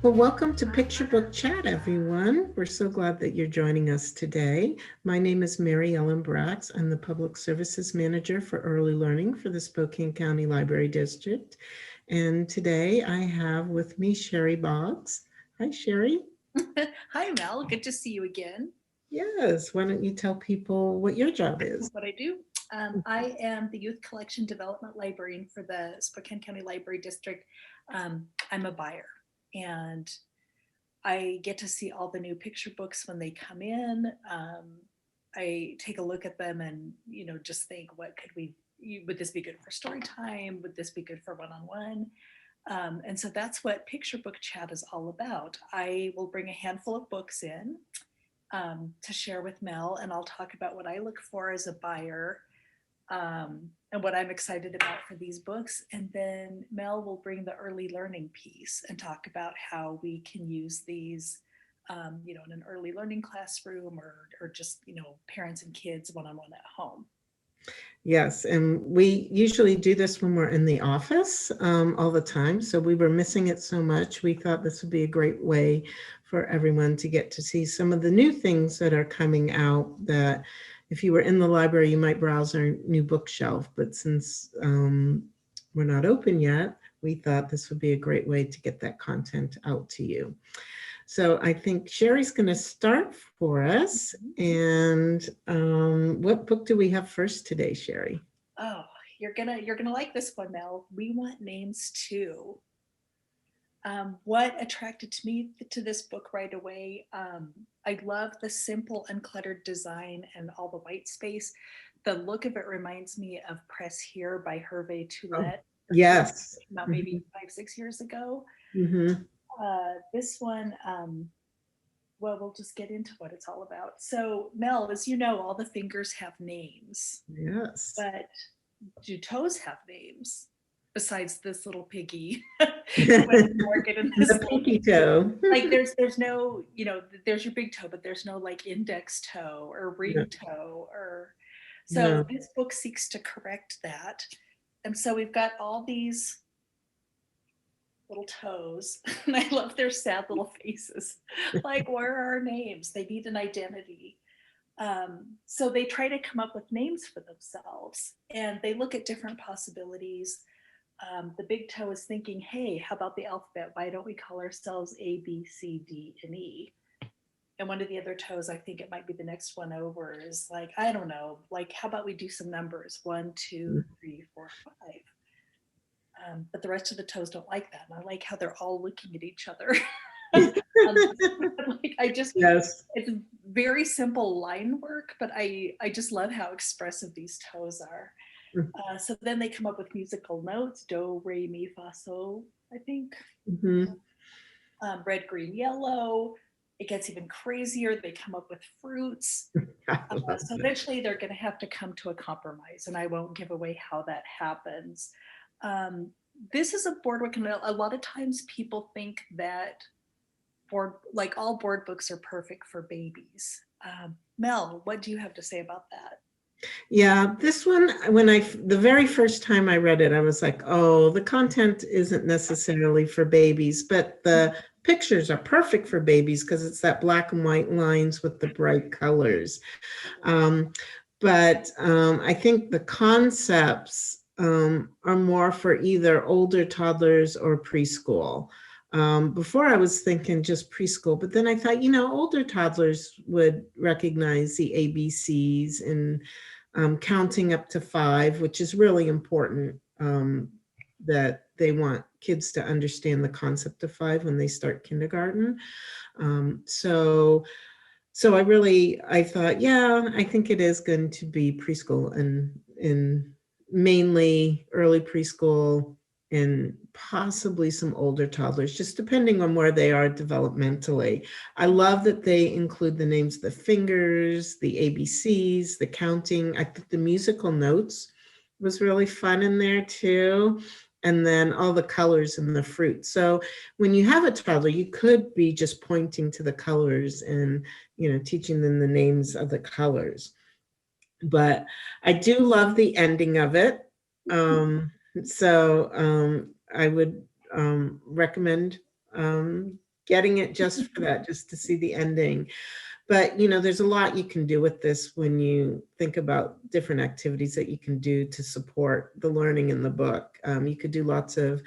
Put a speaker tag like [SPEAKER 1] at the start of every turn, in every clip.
[SPEAKER 1] Well, welcome to Picture Book Chat, everyone. We're so glad that you're joining us today. My name is Mary Ellen Brax. I'm the Public Services Manager for Early Learning for the Spokane County Library District. And today I have with me Sheri Boggs. Hi, Sheri.
[SPEAKER 2] Hi, Mel. Good to see you again.
[SPEAKER 1] Yes, why don't you tell people what your job is?
[SPEAKER 2] What I do, I am the Youth Collection Development Librarian for the Spokane County Library District. I'm a buyer, and I get to see all the new picture books when they come in. I take a look at them and just think, what could we? Would this be good for story time? Would this be good for one-on-one? And so that's what Picture Book Chat is all about. I will bring a handful of books in to share with Mel, and I'll talk about what I look for as a buyer and what I'm excited about for these books. And then Mel will bring the early learning piece and talk about how we can use these, in an early learning classroom or just, parents and kids one-on-one at home.
[SPEAKER 1] Yes, and we usually do this when we're in the office all the time. So we were missing it so much. We thought this would be a great way for everyone to get to see some of the new things that are coming out that if you were in the library, you might browse our new bookshelf. But since we're not open yet, we thought this would be a great way to get that content out to you. So I think Sheri's going to start for us. And what book do we have first today, Sheri?
[SPEAKER 2] Oh, you're gonna like this one, Mel. We Want Names Too. What attracted to me to this book right away? I love the simple, uncluttered design and all the white space. The look of it reminds me of Press Here by Hervé
[SPEAKER 1] Oh,
[SPEAKER 2] Toulet.
[SPEAKER 1] yes.
[SPEAKER 2] Came out maybe 5-6 years ago.
[SPEAKER 1] Mm-hmm.
[SPEAKER 2] This one, well, we'll just get into what it's all about. So, Mel, as you know, all the fingers have names,
[SPEAKER 1] Yes.
[SPEAKER 2] but do toes have names besides this little piggy?
[SPEAKER 1] The pinky toe.
[SPEAKER 2] Like there's no, there's your big toe, but there's no like index toe or ring toe or so
[SPEAKER 1] No.
[SPEAKER 2] this book seeks to correct that. And so we've got all these little toes, and I love their sad little faces. Like, where are our names? They need an identity. So they try to come up with names for themselves, and they look at different possibilities. The big toe is thinking, hey, how about the alphabet? Why don't we call ourselves A, B, C, D, and E? And one of the other toes, I think it might be the next one over, is like, I don't know, like, how about we do some numbers? 1, 2, 3, 4, 5. But the rest of the toes don't like that. And I like how they're all looking at each other. Like,
[SPEAKER 1] Yes.
[SPEAKER 2] it's very simple line work, but I just love how expressive these toes are. So then they come up with musical notes: do, re, mi, fa, sol, I think.
[SPEAKER 1] Mm-hmm.
[SPEAKER 2] Red, green, yellow. It gets even crazier. They come up with fruits. So eventually they're going to have to come to a compromise, and I won't give away how that happens. This is a board book, and a lot of times people think that all board books are perfect for babies. Mel, what do you have to say about that?
[SPEAKER 1] Yeah, this one, the very first time I read it, I was like, oh, the content isn't necessarily for babies, but the pictures are perfect for babies because it's that black and white lines with the bright colors. But I think the concepts are more for either older toddlers or preschool. Before I was thinking just preschool, but then I thought, older toddlers would recognize the ABCs and counting up to 5, which is really important, that they want kids to understand the concept of 5 when they start kindergarten. So I thought, yeah, I think it is going to be preschool and mainly early preschool and possibly some older toddlers, just depending on where they are developmentally. I love that they include the names of the fingers, the ABCs, the counting. I think the musical notes was really fun in there too. And then all the colors and the fruit. So when you have a toddler, you could be just pointing to the colors and, teaching them the names of the colors. But I do love the ending of it. So I would recommend getting it just for that, just to see the ending. But, you know, there's a lot you can do with this when you think about different activities that you can do to support the learning in the book. You could do lots of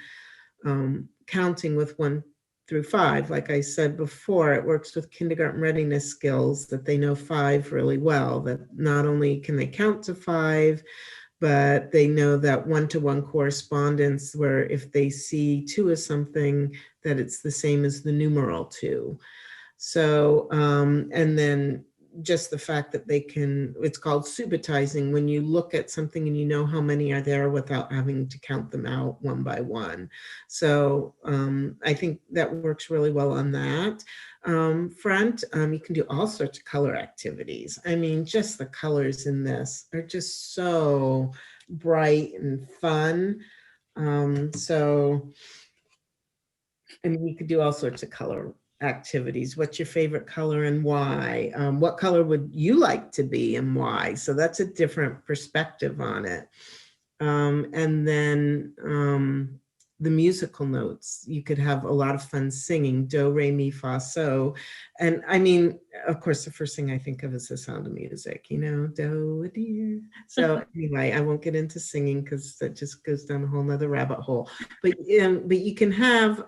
[SPEAKER 1] counting with 1 through 5. Like I said before, it works with kindergarten readiness skills that they know 5 really well, that not only can they count to 5, but they know that one-to-one correspondence, where if they see 2 as something, that it's the same as the numeral 2. So, and then just the fact that they can, it's called subitizing, when you look at something and you know how many are there without having to count them out one by one. So I think that works really well on that front. You can do all sorts of color activities. I mean, just the colors in this are just so bright and fun. So, I mean, you could do all sorts of color activities. What's your favorite color and why? What color would you like to be and why? So that's a different perspective on it. And then the musical notes, you could have a lot of fun singing do, re, mi, fa, so. And I mean, of course, the first thing I think of is The Sound of Music, you know, do, dear. So anyway, I won't get into singing because that just goes down a whole nother rabbit hole. But you can have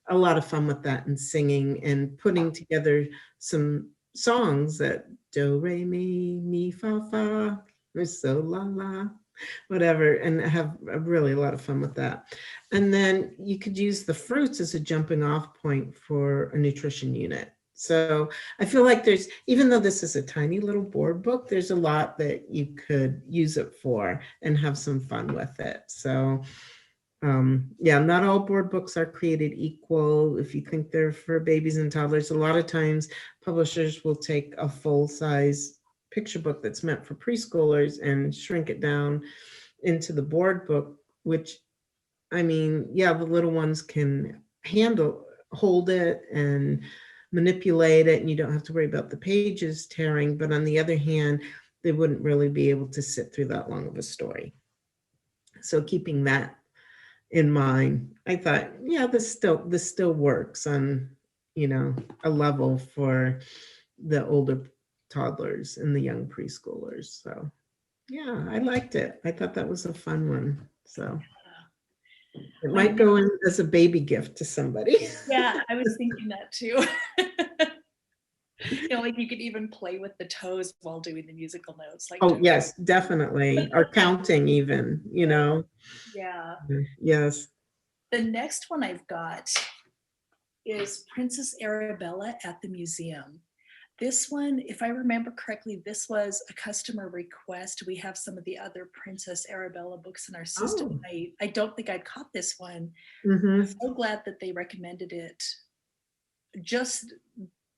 [SPEAKER 1] a lot of fun with that and singing and putting together some songs that do, re, mi, fa, fa, or so, la, la, whatever, and have really a lot of fun with that. And then you could use the fruits as a jumping off point for a nutrition unit. So I feel like there's, even though this is a tiny little board book, there's a lot that you could use it for and have some fun with it. So yeah, not all board books are created equal. If you think they're for babies and toddlers, a lot of times publishers will take a full-size picture book that's meant for preschoolers and shrink it down into the board book, which, I mean, yeah, the little ones can hold it and manipulate it, and you don't have to worry about the pages tearing. But on the other hand, they wouldn't really be able to sit through that long of a story. So keeping that in mind, I thought, yeah, this still works on, you know, a level for the older toddlers and the young preschoolers. So yeah, I liked it. I thought that was a fun one. So it might go in as a baby gift to somebody.
[SPEAKER 2] Yeah, I was thinking that too. You know, like you could even play with the toes while doing the musical notes. Like,
[SPEAKER 1] oh yes, definitely. Or counting even, you know.
[SPEAKER 2] Yeah.
[SPEAKER 1] Yes.
[SPEAKER 2] The next one I've got is Princess Arabella at the Museum. This one, if I remember correctly, this was a customer request. We have some of the other Princess Arabella books in our system.
[SPEAKER 1] Oh.
[SPEAKER 2] I don't think I'd caught this one.
[SPEAKER 1] Mm-hmm.
[SPEAKER 2] I'm so glad that they recommended it. Just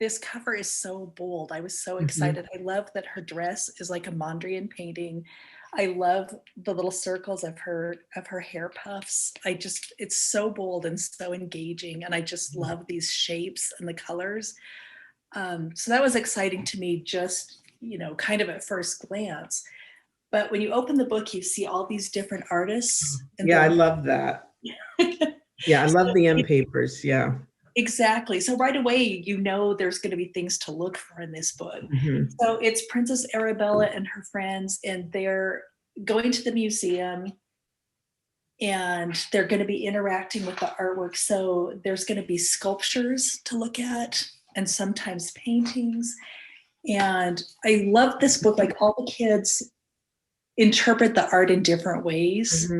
[SPEAKER 2] this cover is so bold. I was so excited. I love that her dress is like a Mondrian painting. I love the little circles of her hair puffs. It's so bold and so engaging. And I just love these shapes and the colors. So that was exciting to me, just, you know, kind of at first glance. But when you open the book, you see all these different artists. And
[SPEAKER 1] yeah, I love that. Yeah, I love the end papers. Yeah.
[SPEAKER 2] Exactly. So right away, you know, there's going to be things to look for in this book. So it's Princess Arabella and her friends, and they're going to the museum and they're going to be interacting with the artwork. So there's going to be sculptures to look at and sometimes paintings. And I love this book. Like, all the kids interpret the art in different ways.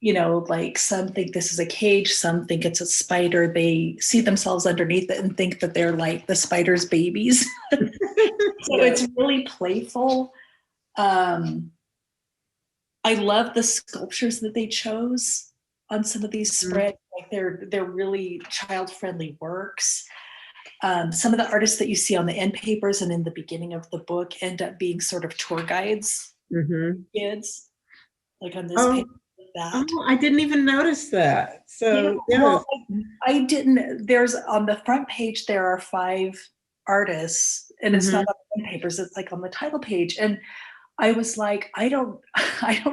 [SPEAKER 2] You know, like some think this is a cage, some think it's a spider. They see themselves underneath it and think that they're like the spider's babies. So it's really playful. I love the sculptures that they chose on some of these spreads. Like they're really child-friendly works. Some of the artists that you see on the end papers and in the beginning of the book end up being sort of tour guides for kids, like on this page. That.
[SPEAKER 1] Oh, I didn't even notice that. So yeah,
[SPEAKER 2] well, I didn't. There's on the front page, there are 5 artists, and it's not on the papers, it's like on the title page. And I was like, I don't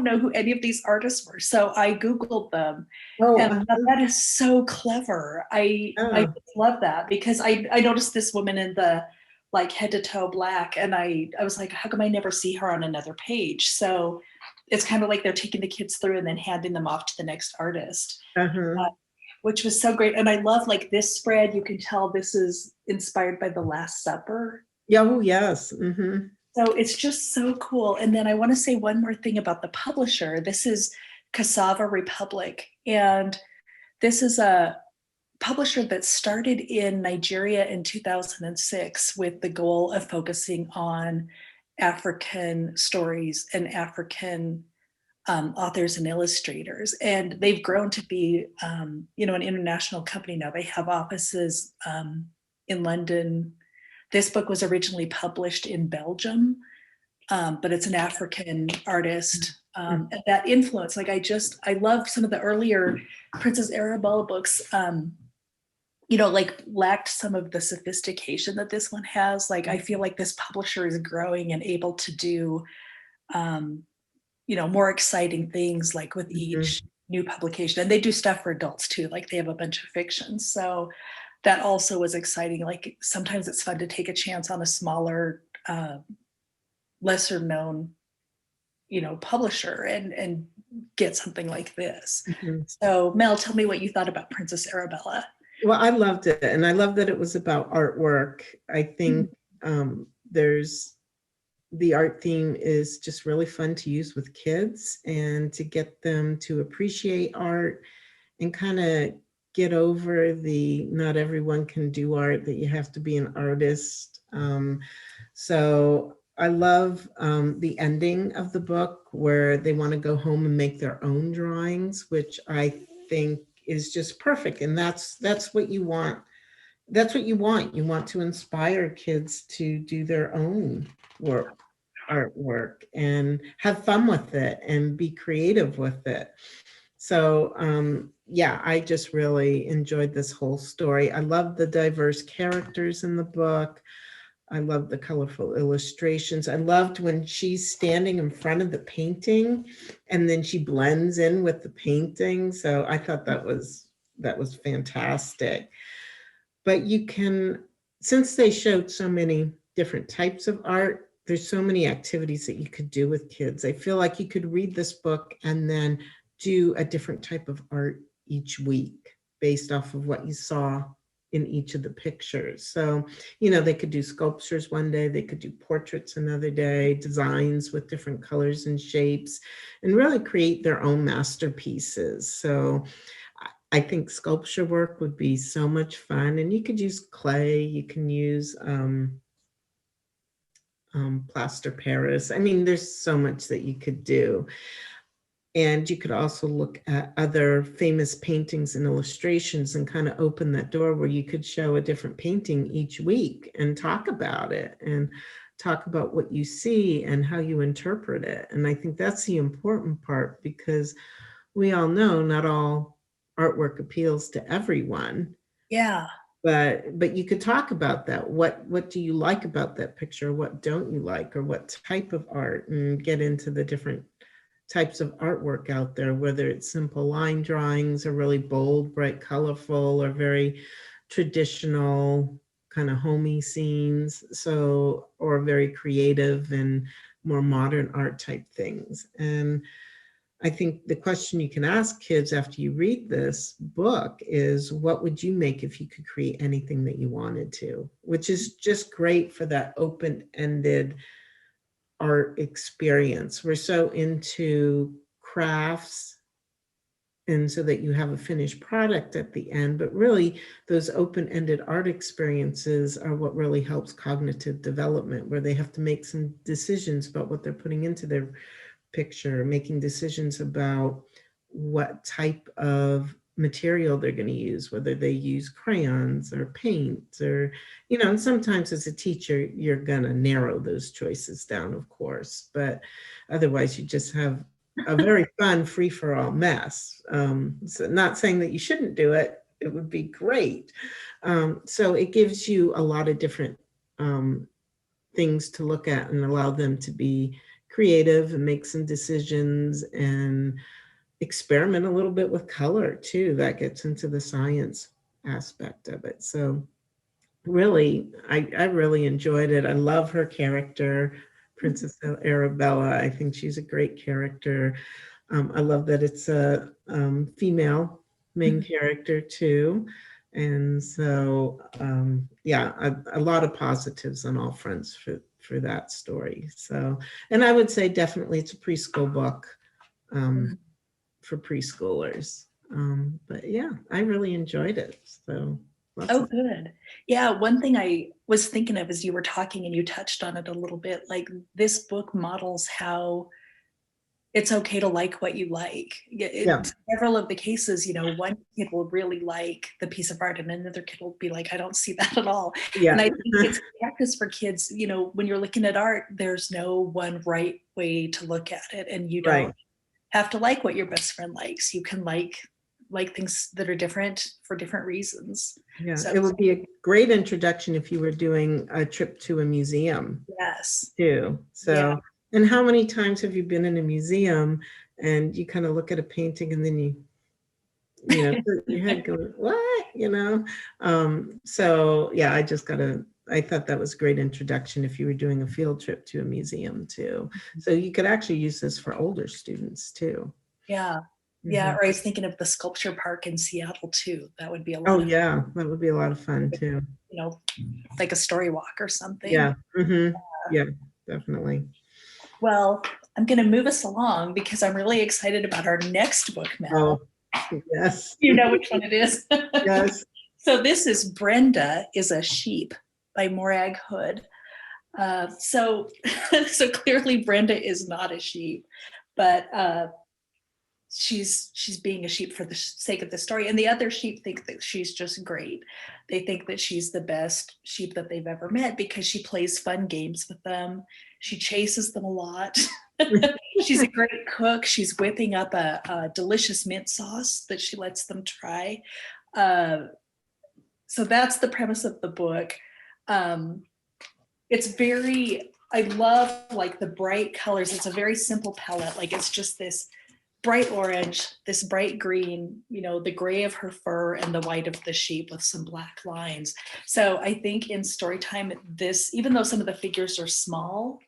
[SPEAKER 2] know who any of these artists were. So I Googled them,
[SPEAKER 1] Oh,
[SPEAKER 2] and I thought, that is so clever. I
[SPEAKER 1] yeah.
[SPEAKER 2] just love that, because I noticed this woman in the like head to toe black, and I was like, how come I never see her on another page? So it's kind of like they're taking the kids through and then handing them off to the next artist,
[SPEAKER 1] Uh-huh.
[SPEAKER 2] which was so great. And I love, like, this spread, you can tell this is inspired by The Last Supper.
[SPEAKER 1] Yeah, oh, yes. Mm-hmm.
[SPEAKER 2] So it's just so cool. And then I want to say one more thing about the publisher. This is Cassava Republic. And this is a publisher that started in Nigeria in 2006 with the goal of focusing on African stories and African authors and illustrators. And they've grown to be, an international company now. They have offices in London. This book was originally published in Belgium, but it's an African artist. And that influence, like, I love some of the earlier Princess Arabella books, like, lacked some of the sophistication that this one has. Like, I feel like this publisher is growing and able to do, more exciting things, like, with each new publication. And they do stuff for adults too. Like, they have a bunch of fiction. So that also was exciting. Like, sometimes it's fun to take a chance on a smaller, lesser known, publisher and get something like this.
[SPEAKER 1] Mm-hmm.
[SPEAKER 2] So Mel, tell me what you thought about Princess Arabella.
[SPEAKER 1] Well, I loved it. And I love that it was about artwork. I think the art theme is just really fun to use with kids and to get them to appreciate art and kind of get over the not everyone can do art, that you have to be an artist. So I love the ending of the book where they want to go home and make their own drawings, which I think is just perfect. And that's what you want. That's what you want. You want to inspire kids to do their own artwork and have fun with it and be creative with it. So yeah, I just really enjoyed this whole story. I love the diverse characters in the book. I love the colorful illustrations. I loved when she's standing in front of the painting and then she blends in with the painting. So I thought that was fantastic. But you can, since they showed so many different types of art, there's so many activities that you could do with kids. I feel like you could read this book and then do a different type of art each week based off of what you saw in each of the pictures. So, they could do sculptures one day, they could do portraits another day, designs with different colors and shapes, and really create their own masterpieces. So I think sculpture work would be so much fun. And you could use clay, you can use plaster Paris. I mean, there's so much that you could do. And you could also look at other famous paintings and illustrations and kind of open that door where you could show a different painting each week and talk about it and talk about what you see and how you interpret it. And I think that's the important part, because we all know not all artwork appeals to everyone.
[SPEAKER 2] Yeah.
[SPEAKER 1] But you could talk about that. What do you like about that picture? What don't you like? Or what type of art? And get into the different types of artwork out there, whether it's simple line drawings or really bold, bright, colorful, or very traditional kind of homey scenes. So, or very creative and more modern art type things. And I think the question you can ask kids after you read this book is, what would you make if you could create anything that you wanted to? Which is just great for that open-ended art experience. We're so into crafts and so that you have a finished product at the end, but really those open-ended art experiences are what really helps cognitive development, where they have to make some decisions about what they're putting into their picture, making decisions about what type of material they're going to use, whether they use crayons or paint or, and sometimes as a teacher, you're going to narrow those choices down, of course, but otherwise you just have a very fun free-for-all mess. So not saying that you shouldn't do it, it would be great. So it gives you a lot of different things to look at and allow them to be creative and make some decisions and experiment a little bit with color too. That gets into the science aspect of it. So really, I really enjoyed it. I love her character, Princess Arabella. I think she's a great character. I love that it's a female main character too. And so, yeah, a lot of positives on all fronts for that story. So, and I would say definitely it's a preschool book for preschoolers. But yeah, I really enjoyed it. So.
[SPEAKER 2] Oh, good. Yeah, one thing I was thinking of as you were talking, and you touched on it a little bit, like this book models how it's okay to like what you like. In several of the cases, one kid will really like the piece of art and another kid will be like, I don't see that at all.
[SPEAKER 1] Yeah.
[SPEAKER 2] And I think it's practice for kids, when you're looking at art, there's no one right way to look at it. And you don't have to like what your best friend likes. You can like things that are different for different reasons.
[SPEAKER 1] Yeah, so it would be a great introduction if you were doing a trip to a museum.
[SPEAKER 2] Yes.
[SPEAKER 1] Too. So, and how many times have you been in a museum and you kind of look at a painting and then you put your head going, what? So yeah, I thought that was a great introduction if you were doing a field trip to a museum too. So you could actually use this for older students too.
[SPEAKER 2] Yeah. Yeah, or I was thinking of the sculpture park in Seattle too. That would be a lot.
[SPEAKER 1] Oh yeah, that would be a lot of fun too.
[SPEAKER 2] Like a story walk or something.
[SPEAKER 1] Yeah. Yeah, definitely.
[SPEAKER 2] Well, I'm going to move us along because I'm really excited about our next book now.
[SPEAKER 1] Oh, yes.
[SPEAKER 2] You know which one it is.
[SPEAKER 1] Yes.
[SPEAKER 2] So this is Brenda is a Sheep by Morag Hood. So clearly Brenda is not a sheep, but she's being a sheep for the sake of the story, and the other sheep think that she's just great. They think that she's the best sheep that they've ever met because she plays fun games with them. She chases them a lot. She's a great cook. She's whipping up a delicious mint sauce that she lets them try. So that's the premise of the book. It's I love like the bright colors. It's a very simple palette. Like it's just this bright orange, this bright green, the gray of her fur and the white of the sheep with some black lines. So I think in Storytime, even though some of the figures are small,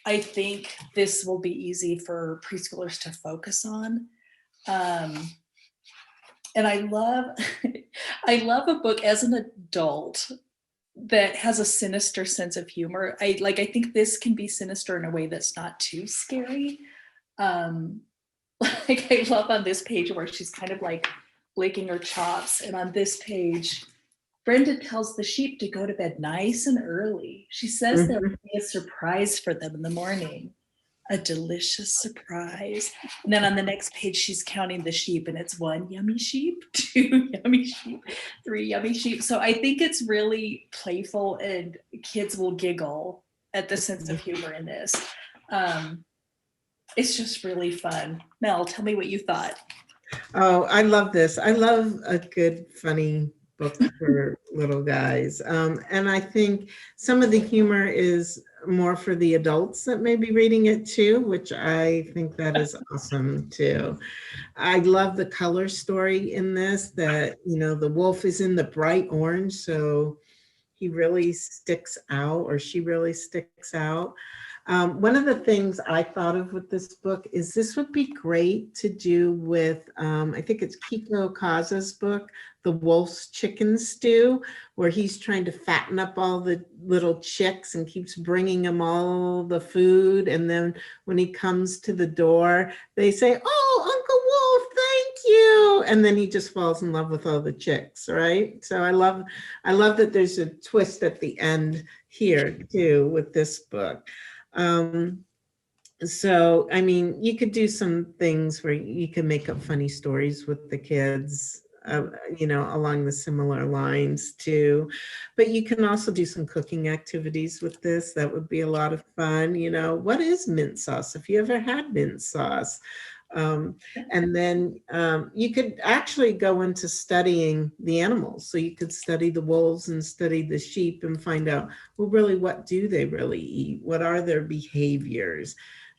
[SPEAKER 2] I think this will be easy for preschoolers to focus on. And I love a book as an adult that has a sinister sense of humor. I think this can be sinister in a way that's not too scary. I love on this page where she's kind of like licking her chops. And on this page, Brenda tells the sheep to go to bed nice and early. She says there will be a surprise for them in the morning, a delicious surprise. And then on the next page, she's counting the sheep and it's 1 yummy sheep, 2 yummy sheep, 3 yummy sheep. So I think it's really playful and kids will giggle at the sense of humor in this. It's just really fun. Mel, tell me what you thought.
[SPEAKER 1] Oh, I love this. I love a good, funny book for little guys. And I think some of the humor is more for the adults that may be reading it too, which I think that is awesome too. I love the color story in this, that, the wolf is in the bright orange, so he really sticks out, or she really sticks out. One of the things I thought of with this book is this would be great to do with, I think it's Kiko Kaza's book, The Wolf's Chicken Stew, where he's trying to fatten up all the little chicks and keeps bringing them all the food. And then when he comes to the door, they say, "Oh, Uncle Wolf, thank you." And then he just falls in love with all the chicks, right? So I love that there's a twist at the end here too with this book. So, I mean, you could do some things where you can make up funny stories with the kids, along the similar lines too. But you can also do some cooking activities with this. That would be a lot of fun. What is mint sauce? If you ever had mint sauce, And then you could actually go into studying the animals. So you could study the wolves and study the sheep and find out, well, really, what do they really eat? What are their behaviors?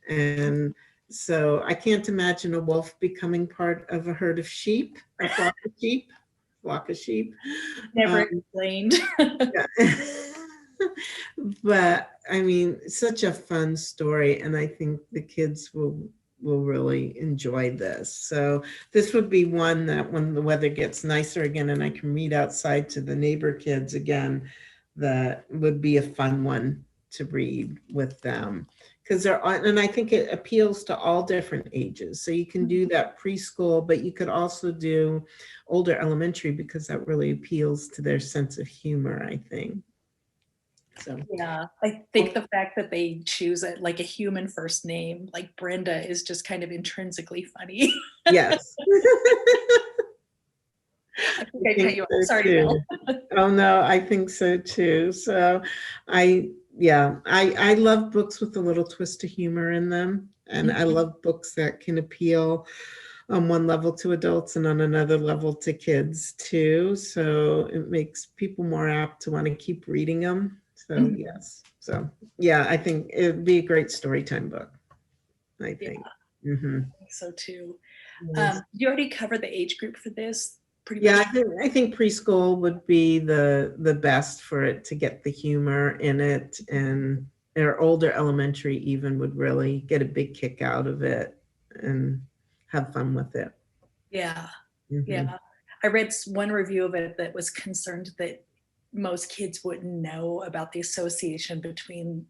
[SPEAKER 1] And so I can't imagine a wolf becoming part of a herd of sheep, a flock of sheep.
[SPEAKER 2] Never explained.
[SPEAKER 1] Yeah. But I mean, such a fun story, and I think the kids will really enjoy this. So this would be one that when the weather gets nicer again and I can read outside to the neighbor kids again, that would be a fun one to read with them. Because and I think it appeals to all different ages. So you can do that preschool, but you could also do older elementary because that really appeals to their sense of humor, I think. So
[SPEAKER 2] yeah, I think the fact that they choose it like a human first name, like Brenda, is just kind of intrinsically funny.
[SPEAKER 1] yes.
[SPEAKER 2] I think I cut you off. Sorry,
[SPEAKER 1] too.
[SPEAKER 2] Mel.
[SPEAKER 1] Oh no, I think so too. So I love books with a little twist of humor in them. And I love books that can appeal on one level to adults and on another level to kids too. So it makes people more apt to want to keep reading them. So yes. So yeah, I think it'd be a great story time book, I think.
[SPEAKER 2] Yeah, I think so too.
[SPEAKER 1] Yes.
[SPEAKER 2] You already covered the age group for this? Pretty
[SPEAKER 1] Yeah,
[SPEAKER 2] much.
[SPEAKER 1] I think preschool would be the best for it to get the humor in it, and their older elementary even would really get a big kick out of it and have fun with it.
[SPEAKER 2] Yeah,
[SPEAKER 1] Mhm.
[SPEAKER 2] yeah. I read one review of it that was concerned that most kids wouldn't know about the association between,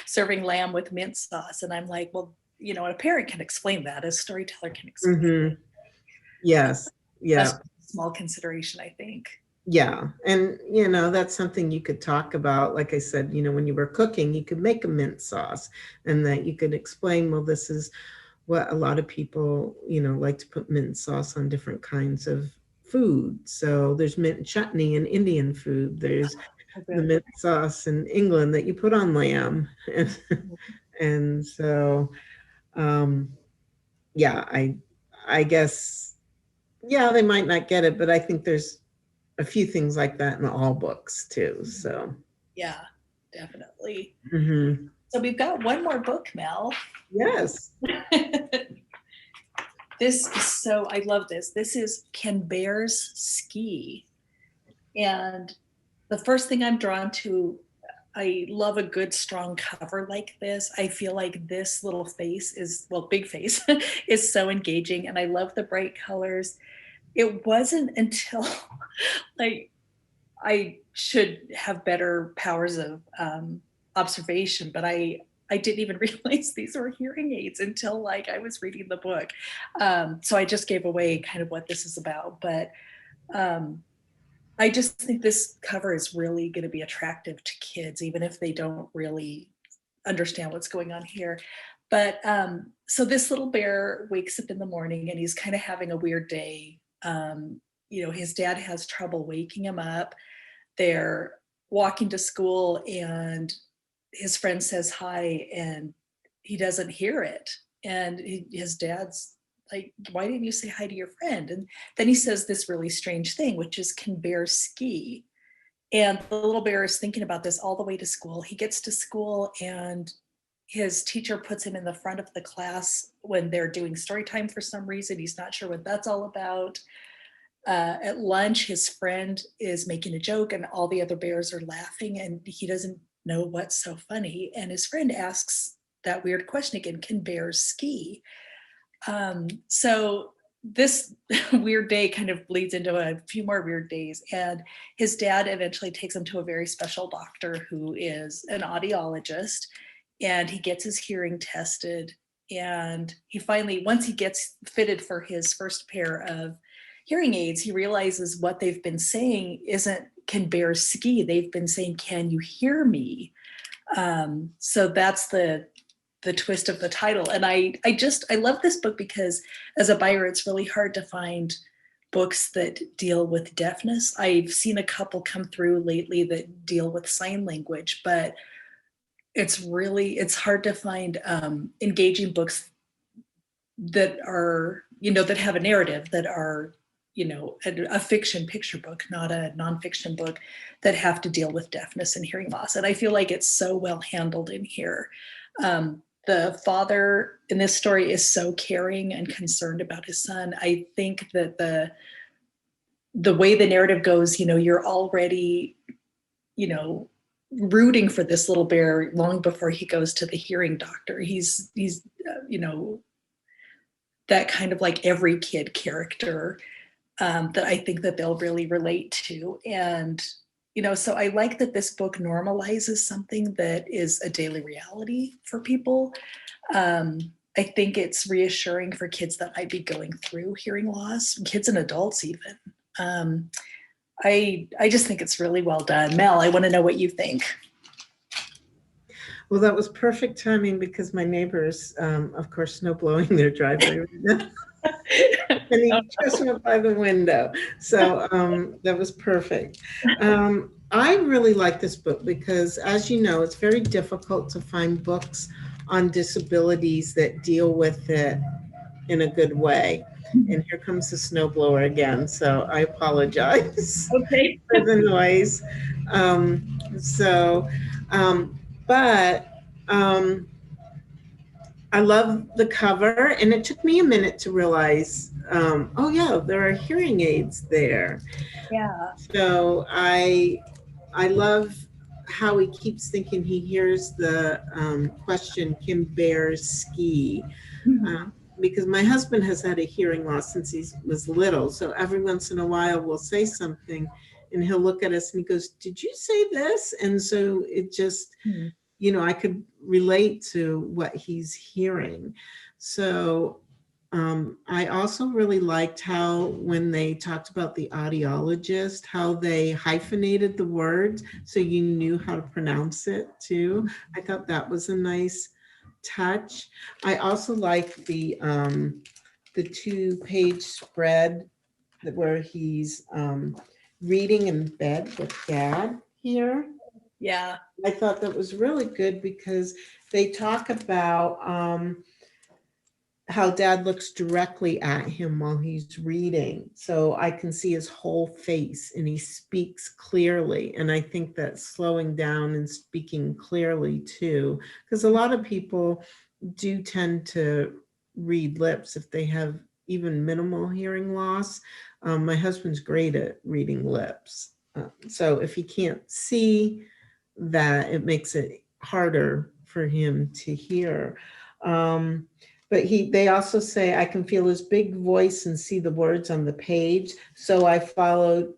[SPEAKER 2] serving lamb with mint sauce. And I'm like, well, a parent can explain that, a storyteller can explain
[SPEAKER 1] Mhm. Yes.
[SPEAKER 2] that's
[SPEAKER 1] Yeah.
[SPEAKER 2] a small consideration, I think.
[SPEAKER 1] Yeah. And that's something you could talk about. Like I said, when you were cooking, you could make a mint sauce and that you could explain, well, this is what a lot of people, like to put mint sauce on different kinds of food. So there's mint chutney in Indian food. There's the mint sauce in England that you put on lamb. And so, yeah, I guess, yeah, they might not get it, but I think there's a few things like that in all books too. So,
[SPEAKER 2] Yeah, definitely.
[SPEAKER 1] mhm.
[SPEAKER 2] So we've got one more book, Mel.
[SPEAKER 1] Yes.
[SPEAKER 2] I love this. This is Can Bears Ski? And the first thing I'm drawn to, I love a good strong cover like this. I feel like this little face big face is so engaging, and I love the bright colors. It wasn't until like I should have better powers of observation, but I didn't even realize these were hearing aids until like I was reading the book. So I just gave away kind of what this is about, but I just think this cover is really going to be attractive to kids, even if they don't really understand what's going on here. But so this little bear wakes up in the morning and he's kind of having a weird day. His dad has trouble waking him up. They're walking to school and his friend says hi and he doesn't hear it. And his dad's like, why didn't you say hi to your friend? And then he says this really strange thing, which is, can bears ski? And the little bear is thinking about this all the way to school. He gets to school and his teacher puts him in the front of the class when they're doing story time for some reason. He's not sure what that's all about. At lunch, his friend is making a joke and all the other bears are laughing and he doesn't know what's so funny. And his friend asks that weird question again, can bears ski? So this weird day kind of bleeds into a few more weird days. And his dad eventually takes him to a very special doctor who is an audiologist, and he gets his hearing tested. And he finally, once he gets fitted for his first pair of hearing aids, he realizes what they've been saying isn't can bears ski. They've been saying, can you hear me? So that's the twist of the title. And I love this book because as a buyer, it's really hard to find books that deal with deafness. I've seen a couple come through lately that deal with sign language, but it's hard to find engaging books that are, that have a narrative, that are, a fiction picture book, not a nonfiction book, that have to deal with deafness and hearing loss. And I feel like it's so well handled in here. The father in this story is so caring and concerned about his son. I think that the way the narrative goes, you're already, rooting for this little bear long before he goes to the hearing doctor. He's that kind of like every kid character that I think that they'll really relate to. And, so I like that this book normalizes something that is a daily reality for people. I think it's reassuring for kids that might be going through hearing loss, kids and adults even. I just think it's really well done. Mel, I want to know what you think.
[SPEAKER 1] Well, that was perfect timing because my neighbors, of course, snow blowing their driveway right now. And he just went by the window. So that was perfect. I really like this book because, as you know, it's very difficult to find books on disabilities that deal with it in a good way. And here comes the snowblower again. So I apologize
[SPEAKER 2] Okay.
[SPEAKER 1] for the noise. But I love the cover, and it took me a minute to realize, oh yeah, there are hearing aids there.
[SPEAKER 2] Yeah.
[SPEAKER 1] So I love how he keeps thinking he hears the question, can bears ski? Because my husband has had a hearing loss since he was little. So every once in a while we'll say something and he'll look at us and he goes, did you say this? And so it just, I could relate to what he's hearing. So I also really liked how when they talked about the audiologist, how they hyphenated the word so you knew how to pronounce it too. I thought that was a nice touch. I also like the 2-page spread where he's reading in bed with Dad here.
[SPEAKER 2] Yeah.
[SPEAKER 1] I thought that was really good because they talk about how Dad looks directly at him while he's reading. So I can see his whole face and he speaks clearly. And I think that slowing down and speaking clearly too, because a lot of people do tend to read lips if they have even minimal hearing loss. My husband's great at reading lips. So if he can't see that, it makes it harder for him to hear. But they also say, I can feel his big voice and see the words on the page. So I followed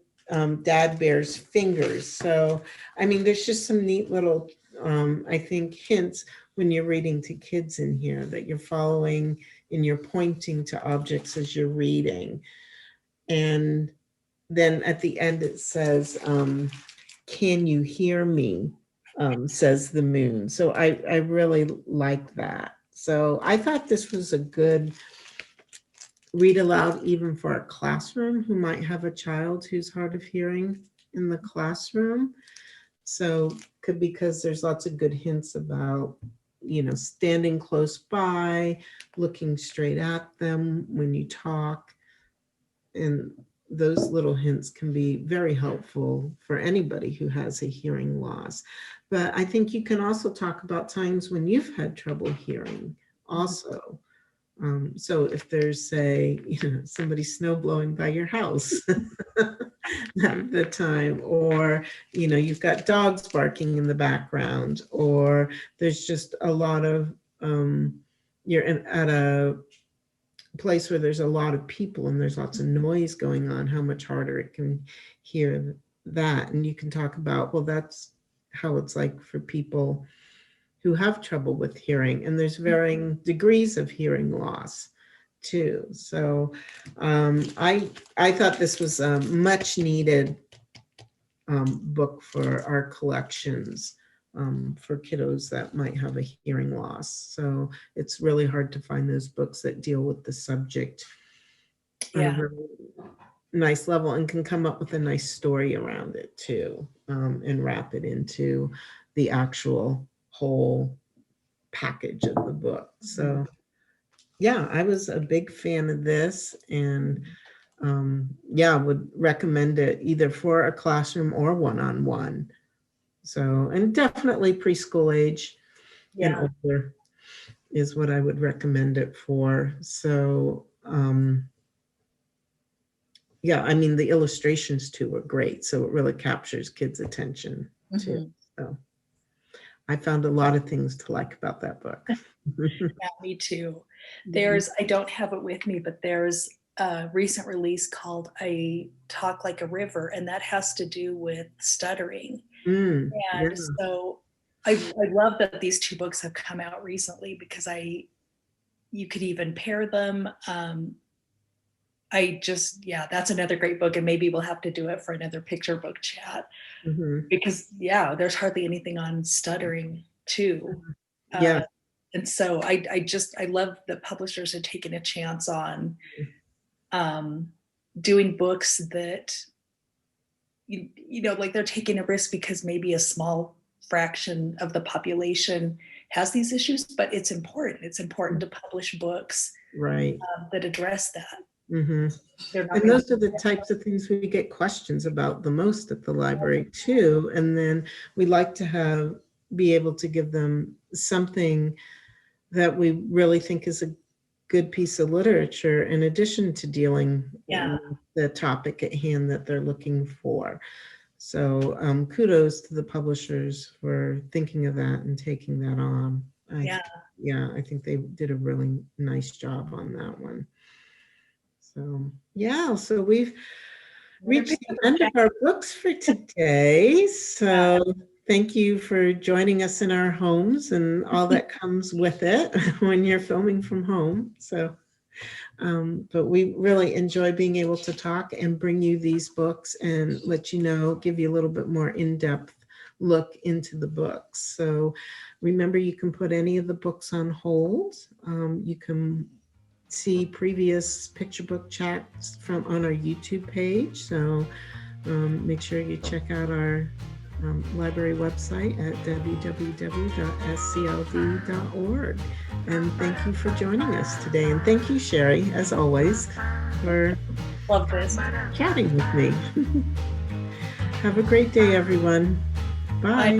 [SPEAKER 1] Dad Bear's fingers. So, I mean, there's just some neat little, I think, hints when you're reading to kids in here that you're following and you're pointing to objects as you're reading. And then at the end it says, can you hear me? Says the moon. So I really like that. So I thought this was a good read aloud even for a classroom who might have a child who's hard of hearing in the classroom. So because there's lots of good hints about, standing close by, looking straight at them when you talk. And those little hints can be very helpful for anybody who has a hearing loss. But I think you can also talk about times when you've had trouble hearing also. So if there's, say, somebody snow blowing by your house at the time, or, you've got dogs barking in the background, or there's just a lot of, you're at a place where there's a lot of people and there's lots of noise going on, how much harder it can hear that. And you can talk about, well, that's how it's like for people who have trouble with hearing, and there's varying degrees of hearing loss too. So I thought this was a much needed book for our collections for kiddos that might have a hearing loss. So it's really hard to find those books that deal with the subject on a really nice level and can come up with a nice story around it too, and wrap it into the actual whole package of the book. So yeah, I was a big fan of this, and yeah, would recommend it either for a classroom or one-on-one. So, and definitely preschool age and
[SPEAKER 2] Yeah.
[SPEAKER 1] older is what I would recommend it for. So, yeah, I mean, the illustrations too are great. So it really captures kids' attention too.
[SPEAKER 2] Mhm.
[SPEAKER 1] So I found a lot of things to like about that book.
[SPEAKER 2] Yeah, me too. There's, I don't have it with me, but there's a recent release called I Talk Like a River, and that has to do with stuttering.
[SPEAKER 1] Yeah.
[SPEAKER 2] And so I love that these two books have come out recently because you could even pair them. Yeah, that's another great book, and maybe we'll have to do it for another picture book chat because yeah, there's hardly anything on stuttering too.
[SPEAKER 1] Yeah.
[SPEAKER 2] And so I love that publishers are taking a chance on doing books that you know, like they're taking a risk because maybe a small fraction of the population has these issues, but it's important. It's important to publish books
[SPEAKER 1] Right.
[SPEAKER 2] that address that. They're not
[SPEAKER 1] And
[SPEAKER 2] gonna-
[SPEAKER 1] those are the types of things we get questions about the most at the library too. And then we like to be able to give them something that we really think is a good piece of literature in addition to dealing with the topic at hand that they're looking for. So kudos to the publishers for thinking of that and taking that on. I think they did a really nice job on that one. So yeah, so we've reached the end of our books for today. So thank you for joining us in our homes and all that comes with it when you're filming from home. So, but we really enjoy being able to talk and bring you these books and let you know, give you a little bit more in-depth look into the books. So remember, you can put any of the books on hold. You can see previous picture book chats on our YouTube page. So make sure you check out our library website at www.scld.org. And thank you for joining us today. And thank you, Sheri, as always, for chatting with me. Have a great day, everyone. Bye.